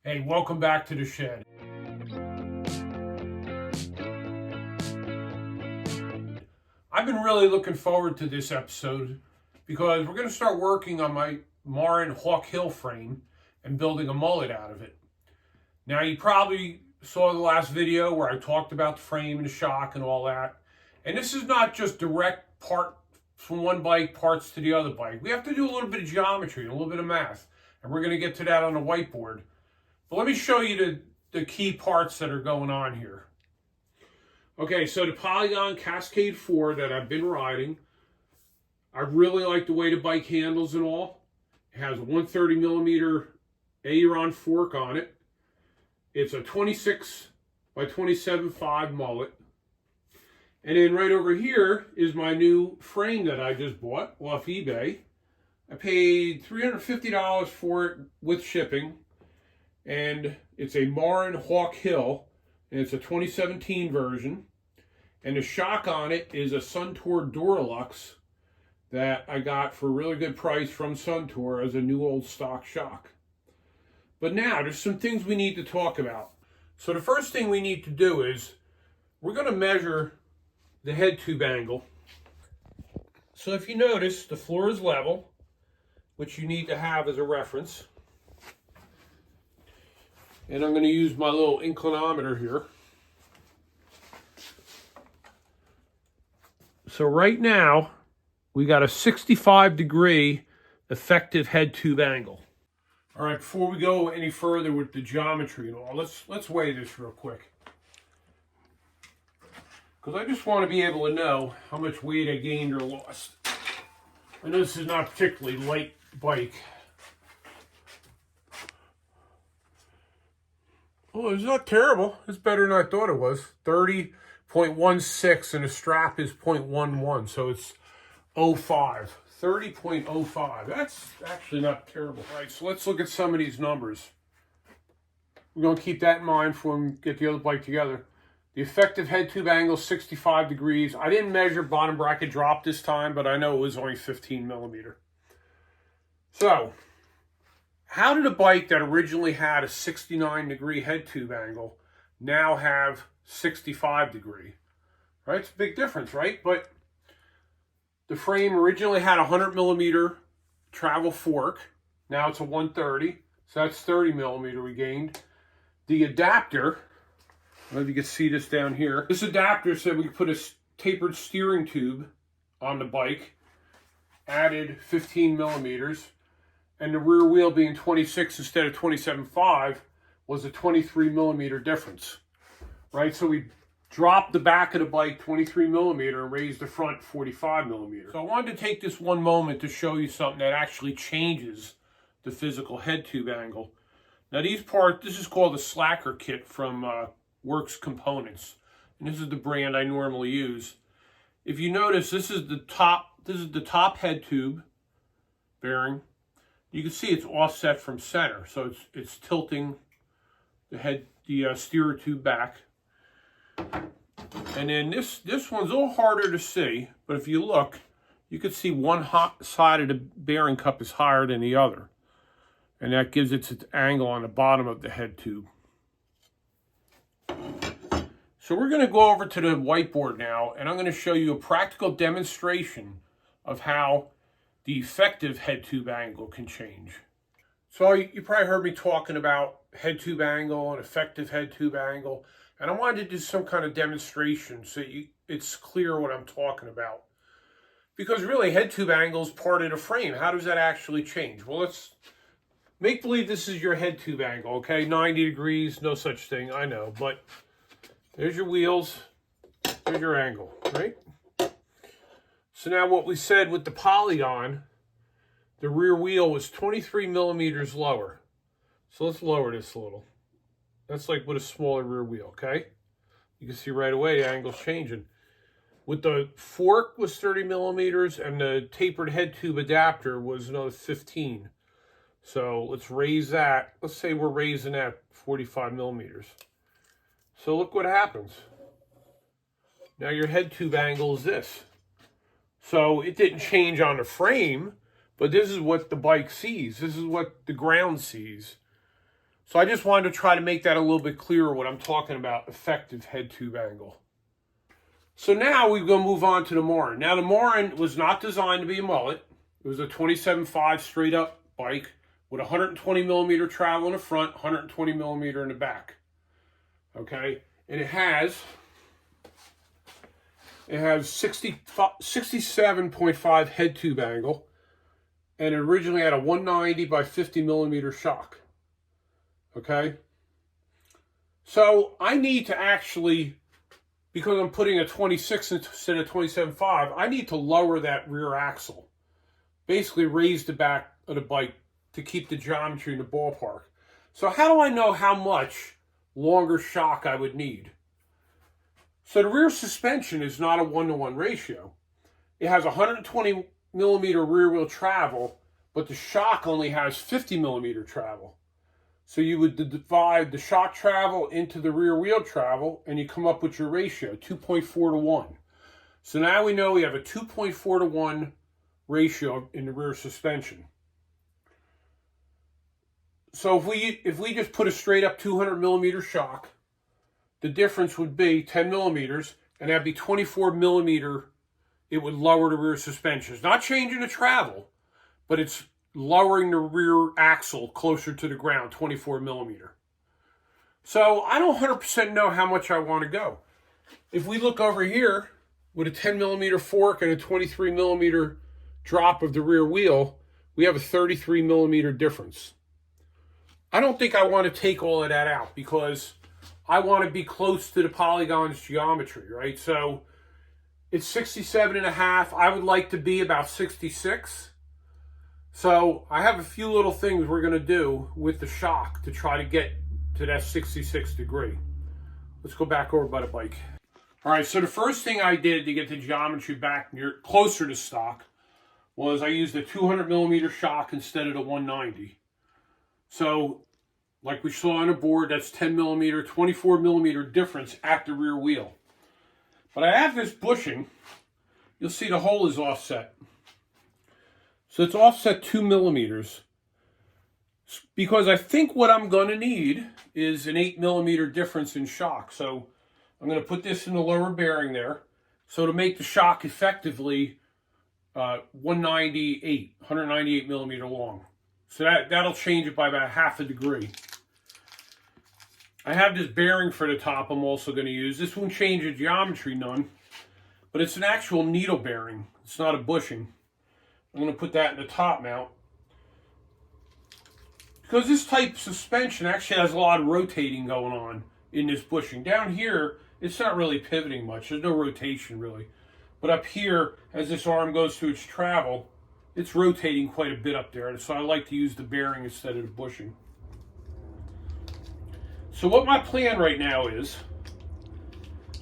Hey, welcome back to the shed. I've been really looking forward to this episode because we're going to start working on my Marin Hawk Hill frame and building a mullet out of it. Now, you probably saw the last video where I talked about the frame and the shock and all that. And this is not just direct part from one bike, parts to the other bike. We have to do a little bit of geometry, a little bit of math. And we're going to get to that on the whiteboard. But let me show you the key parts that are going on here. Okay, so the Polygon Cascade 4 that I've been riding, I really like the way the bike handles and all. It has a 130 millimeter aileron fork on it. It's a 26 by 27.5 mullet. And then right over here is my new frame that I just bought off eBay. I paid $350 for it with shipping. And it's a Marin Hawk Hill, and it's a 2017 version. And the shock on it is a Suntour Duralux that I got for a really good price from Suntour as a new old stock shock. But now, there's some things we need to talk about. So the first thing we need to do is, we're going to measure the head tube angle. So if you notice, the floor is level, which you need to have as a reference. And I'm going to use my little inclinometer here. So right now, we got a 65-degree effective head tube angle. All right, before we go any further with the geometry and all, let's weigh this real quick. Because I just want to be able to know how much weight I gained or lost. I know this is not a particularly light bike. Oh, it's not terrible. It's better than I thought it was. 30.16 and the strap is 0.11, so it's 0.5. 30.05. That's actually not terrible. All right, so let's look at some of these numbers. We're going to keep that in mind before we get the other bike together. The effective head tube angle is 65 degrees. I didn't measure bottom bracket drop this time, but I know it was only 15 millimeter. So, how did a bike that originally had a 69-degree head tube angle now have 65 degree? Right? It's a big difference, right? But the frame originally had a 100 millimeter travel fork. Now it's a 130. So that's 30 millimeter we gained. The adapter, I don't know if you can see this down here. This adapter said we could put a tapered steering tube on the bike. Added 15 millimeters. And the rear wheel being 26 instead of 27.5 was a 23 millimeter difference, right? So we dropped the back of the bike 23 millimeter and raised the front 45 millimeter. So I wanted to take this one moment to show you something that actually changes the physical head tube angle. Now these parts, this is called the Slacker kit from Works Components. And this is the brand I normally use. If you notice, this is the top head tube bearing. You can see it's offset from center, so it's tilting the steerer tube back. And then this one's a little harder to see, but if you look, you can see one side of the bearing cup is higher than the other. And that gives it its angle on the bottom of the head tube. So we're going to go over to the whiteboard now, and I'm going to show you a practical demonstration of how the effective head tube angle can change. So you probably heard me talking about head tube angle and effective head tube angle, and I wanted to do some kind of demonstration so it's clear what I'm talking about. Because really, head tube angle is part of the frame. How does that actually change? Well, let's make believe this is your head tube angle, okay? 90 degrees, no such thing, I know, but there's your wheels, there's your angle, right? So now what we said with the Polygon, the rear wheel was 23 millimeters lower. So let's lower this a little. That's like with a smaller rear wheel, okay? You can see right away the angle's changing. With the fork was 30 millimeters and the tapered head tube adapter was another 15. So let's raise that. Let's say we're raising that 45 millimeters. So look what happens. Now your head tube angle is this. So it didn't change on the frame, but this is what the bike sees. This is what the ground sees. So I just wanted to try to make that a little bit clearer what I'm talking about, effective head tube angle. So now we're going to move on to the Marin. Now the Marin was not designed to be a mullet. It was a 27.5 straight up bike with 120 millimeter travel in the front, 120 millimeter in the back. Okay, and it has 67.5 head tube angle, and it originally had a 190 by 50 millimeter shock. Okay, so I need to actually, because I'm putting a 26 instead of 27.5, I need to lower that rear axle. Basically raise the back of the bike to keep the geometry in the ballpark. So how do I know how much longer shock I would need? So the rear suspension is not a 1-to-1 ratio. It has 120 millimeter rear wheel travel, but the shock only has 50 millimeter travel. So you would divide the shock travel into the rear wheel travel, and you come up with your ratio, 2.4 to 1. So now we know we have a 2.4 to 1 ratio in the rear suspension. So if we just put a straight up 200 millimeter shock, the difference would be 10 millimeters, and that'd be 24 millimeter. It would lower the rear suspension. It's not changing the travel, but it's lowering the rear axle closer to the ground, 24 millimeter. So I don't 100% know how much I want to go. If we look over here with a 10 millimeter fork and a 23 millimeter drop of the rear wheel, we have a 33 millimeter difference. I don't think I want to take all of that out because I want to be close to the polygon's geometry, right? So it's 67.5. I would like to be about 66. So I have a few little things we're going to do with the shock to try to get to that 66 degree. Let's go back over by the bike. All right, so the first thing I did to get the geometry back closer to stock was I used a 200 millimeter shock instead of the 190. So like we saw on the board, that's 10 millimeter, 24 millimeter difference at the rear wheel. But I have this bushing. You'll see the hole is offset. So it's offset 2 millimeters. Because I think what I'm going to need is an 8 millimeter difference in shock. So I'm going to put this in the lower bearing there. So to make the shock effectively 198 millimeter long. So that'll change it by about half a degree. I have this bearing for the top I'm also going to use. This won't change the geometry none, but it's an actual needle bearing. It's not a bushing. I'm going to put that in the top mount. Because this type of suspension actually has a lot of rotating going on in this bushing. Down here, it's not really pivoting much. There's no rotation really. But up here, as this arm goes through its travel, it's rotating quite a bit up there. So I like to use the bearing instead of the bushing. So what my plan right now is,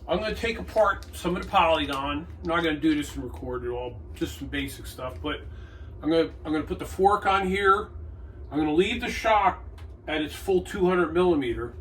I'm going to take apart some of the polygon. I'm not going to do this and record it all, just some basic stuff. But I'm going to put the fork on here. I'm going to leave the shock at its full 200 millimeter.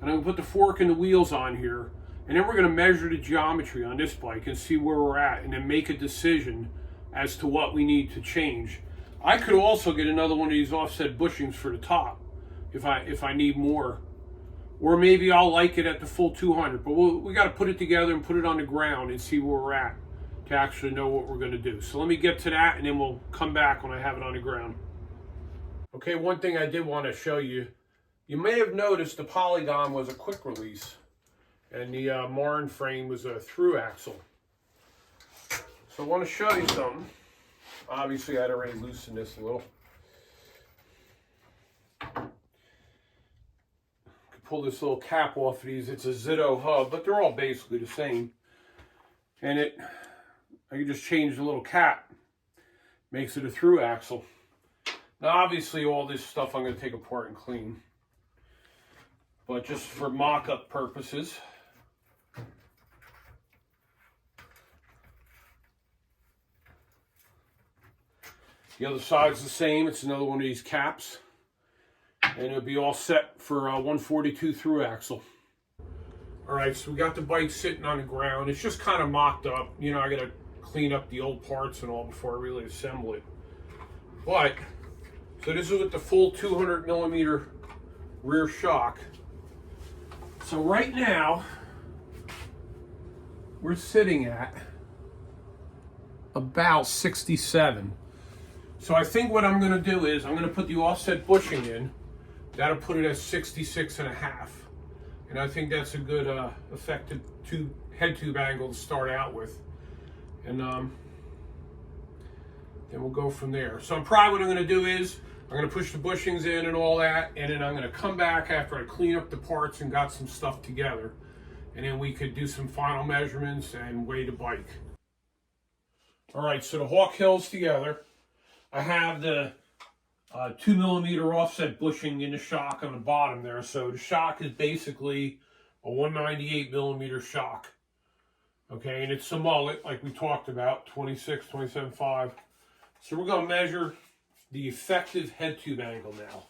And I'm going to put the fork and the wheels on here. And then we're going to measure the geometry on this bike and see where we're at. And then make a decision as to what we need to change. I could also get another one of these offset bushings for the top if I need more. Or maybe I'll like it at the full 200. But we got to put it together and put it on the ground and see where we're at to actually know what we're going to do. So let me get to that and then we'll come back when I have it on the ground. Okay, one thing I did want to show you. You may have noticed the polygon was a quick release and the Marin frame was a through axle. So I want to show you something. Obviously I'd already loosened this a little. Pull this little cap off of these. It's a Zitto hub, but they're all basically the same. And I can just change the little cap. Makes it a through axle. Now obviously all this stuff I'm going to take apart and clean. But just for mock-up purposes. The other side's the same. It's another one of these caps. And it'll be all set for a 142 through axle. All right, so we got the bike sitting on the ground. It's just kind of mocked up. You know, I got to clean up the old parts and all before I really assemble it. But, so this is with the full 200 millimeter rear shock. So right now, we're sitting at about 67. So I think what I'm gonna do is I'm gonna put the offset bushing in. That'll put it at 66.5. And I think that's a good effective head tube angle to start out with. And then we'll go from there. So probably what I'm gonna do is I'm gonna push the bushings in and all that, and then I'm gonna come back after I clean up the parts and got some stuff together. And then we could do some final measurements and weigh the bike. All right, so the Hawk Hill's together. I have the 2mm offset bushing in the shock on the bottom there. So the shock is basically a 198mm shock. Okay, and it's a mullet like we talked about, 26, 27.5. So we're gonna measure the effective head tube angle now.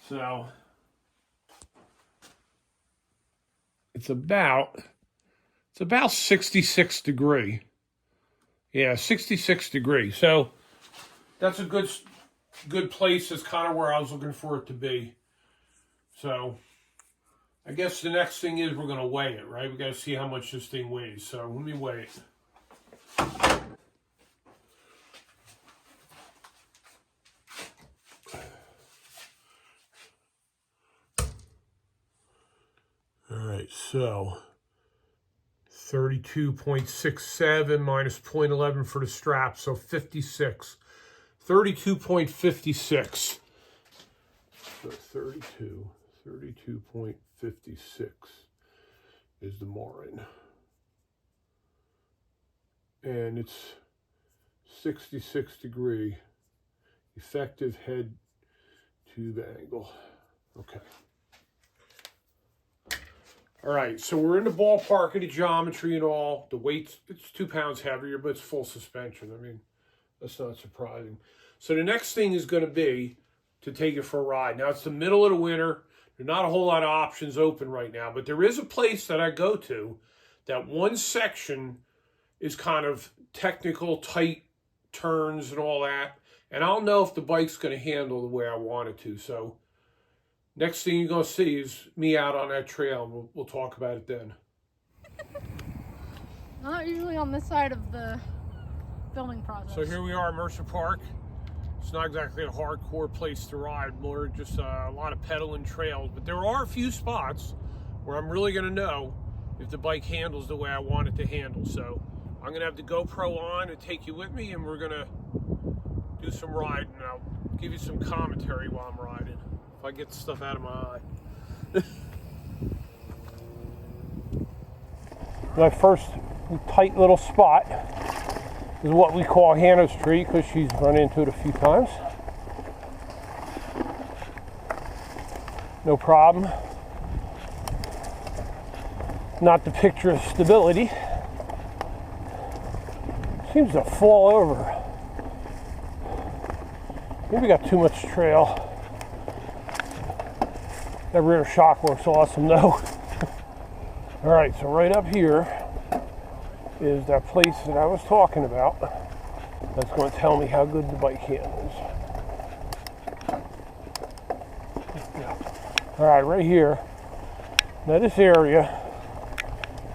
So it's about 66 degree. Yeah, 66 degrees. So that's a good place. That's kind of where I was looking for it to be. So I guess the next thing is we're going to weigh it, right? We got to see how much this thing weighs. So let me weigh it. All right, so 32.67 minus 0.11 for the strap, so 56. 32.56. So 32.56 is the Marin. And it's 66 degree effective head tube angle. Okay. All right, so we're in the ballpark of the geometry and all. The weight's, it's 2 pounds heavier, but it's full suspension. I mean, that's not surprising. So the next thing is going to be to take it for a ride. Now, it's the middle of the winter. There's not a whole lot of options open right now, but there is a place that I go to that one section is kind of technical, tight turns and all that, and I'll know if the bike's going to handle the way I want it to. So next thing you're going to see is me out on that trail, and we'll talk about it then. I'm not usually on this side of the filming process. So here we are at Mercer Park. It's not exactly a hardcore place to ride, more just a lot of pedaling trails, but there are a few spots where I'm really going to know if the bike handles the way I want it to handle. So I'm going to have the GoPro on and take you with me, and we're going to do some riding. I'll give you some commentary while I'm riding, if I get the stuff out of my eye. My first tight little spot is what we call Hannah's tree, because she's run into it a few times. No problem. Not the picture of stability. Seems to fall over. Maybe we got too much trail. That rear shock works awesome though. All right, so right up here is that place that I was talking about. That's going to tell me how good the bike handles. All right, right here. Now this area,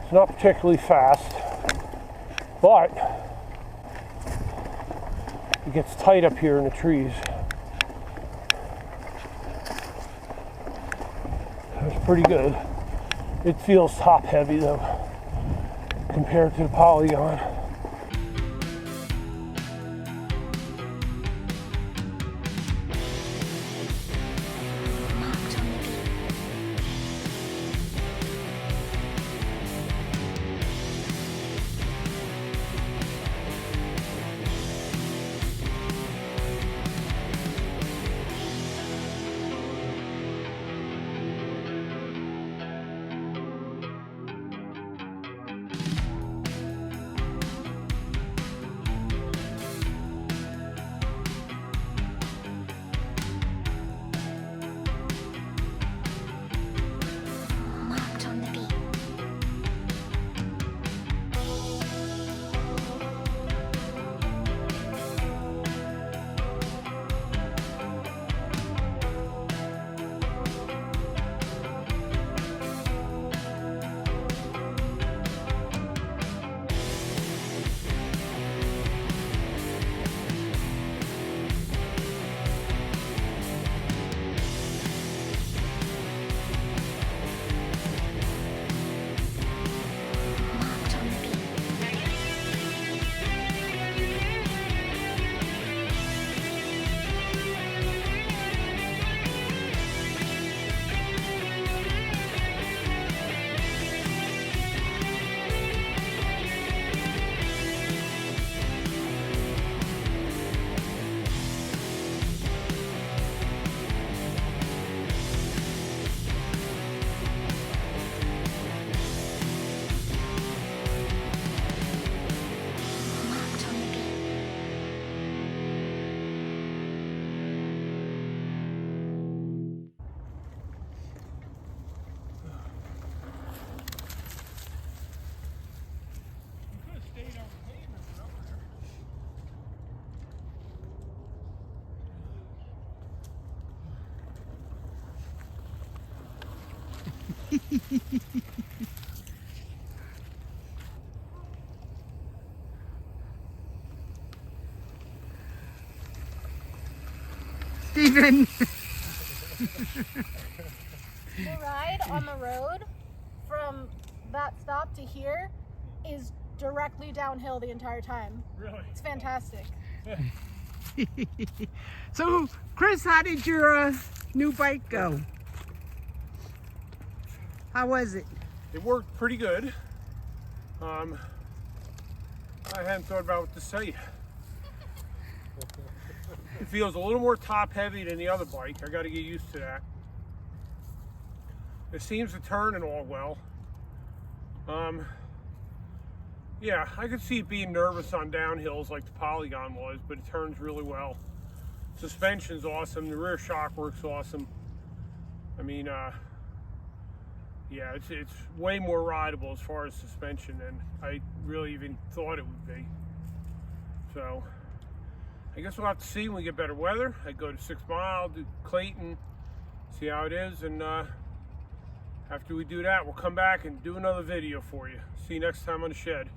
it's not particularly fast, but it gets tight up here in the trees. That's pretty good. It feels top heavy though, compared to the Polygon. Steven. The ride on the road from that stop to here is directly downhill the entire time. Really? It's fantastic. So, Chris, how did your new bike go? How was it? It worked pretty good. I hadn't thought about what to say. It feels a little more top heavy than the other bike. I got to get used to that. It seems to turn and all well. Yeah, I could see it being nervous on downhills like the Polygon was, but it turns really well. Suspension's awesome. The rear shock works awesome. I mean, yeah, it's way more rideable as far as suspension than I really even thought it would be. So, I guess we'll have to see when we get better weather. I go to 6 Mile, do Clayton, see how it is, and after we do that, we'll come back and do another video for you. See you next time on the shed.